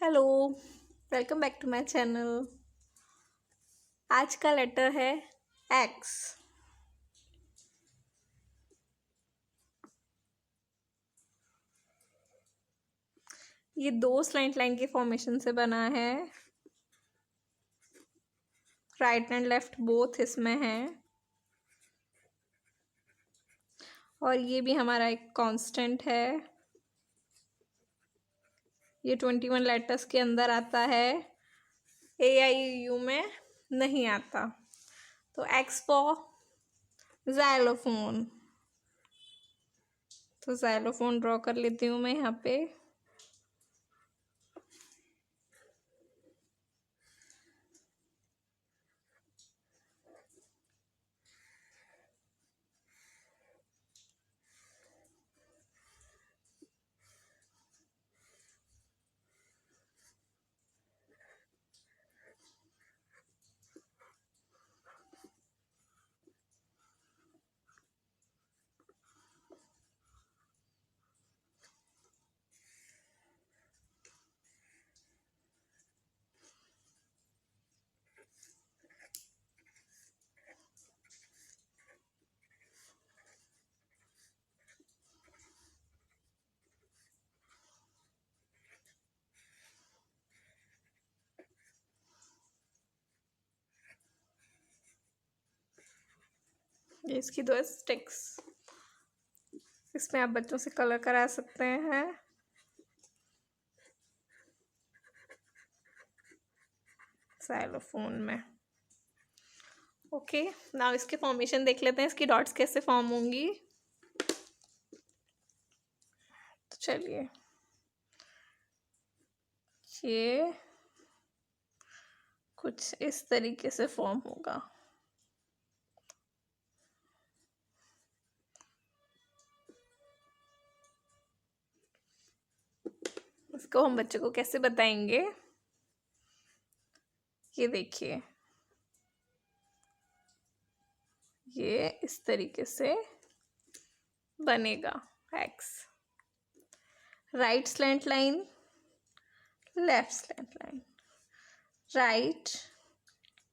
Hello, welcome back to my channel. आज का letter है एक्स। ये दो स्लैंट लाइन के फॉर्मेशन से बना है। राइट एंड लेफ्ट बोथ इसमें हैं। और ये भी हमारा एक कांस्टेंट है। ये 21 लेटर्स के अंदर आता है, AIU में नहीं आता। तो एक्स फॉर ज़ाइलोफोन। तो ज़ाइलोफोन ड्रॉ कर लेती हूँ मैं यहाँ पे। ये इसकी दो स्टिक्स। इसमें आप बच्चों से कलर करा सकते हैं। ज़ाइलोफोन में ओके। नाउ इसके फॉर्मेशन देख लेते हैं, इसकी डॉट्स कैसे फॉर्म होंगी। तो चलिए, ये कुछ इस तरीके से फॉर्म होगा। इसको हम बच्चों को कैसे बताएंगे, ये देखिए, ये इस तरीके से बनेगा x. Right slant line, left slant line, right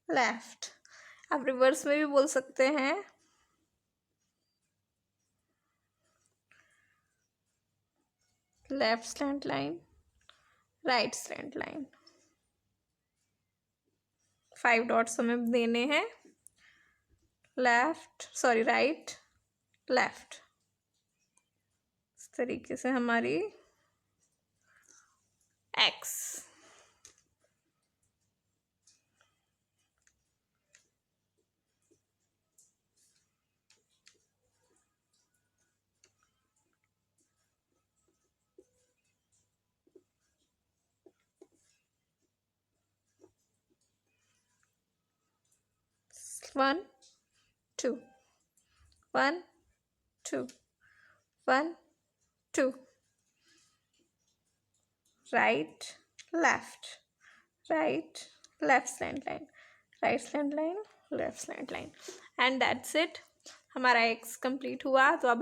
left. आप रिवर्स में भी बोल सकते हैं। Left slant line, right slant line. 5 dots हमें देने हैं। Right left. इस तरीके से हमारी x. One two, 1 2, 1 2, right left, right left slant line, right slant line, left slant line, and that's it। हमारा एक्स कंप्लीट हुआ। तो अब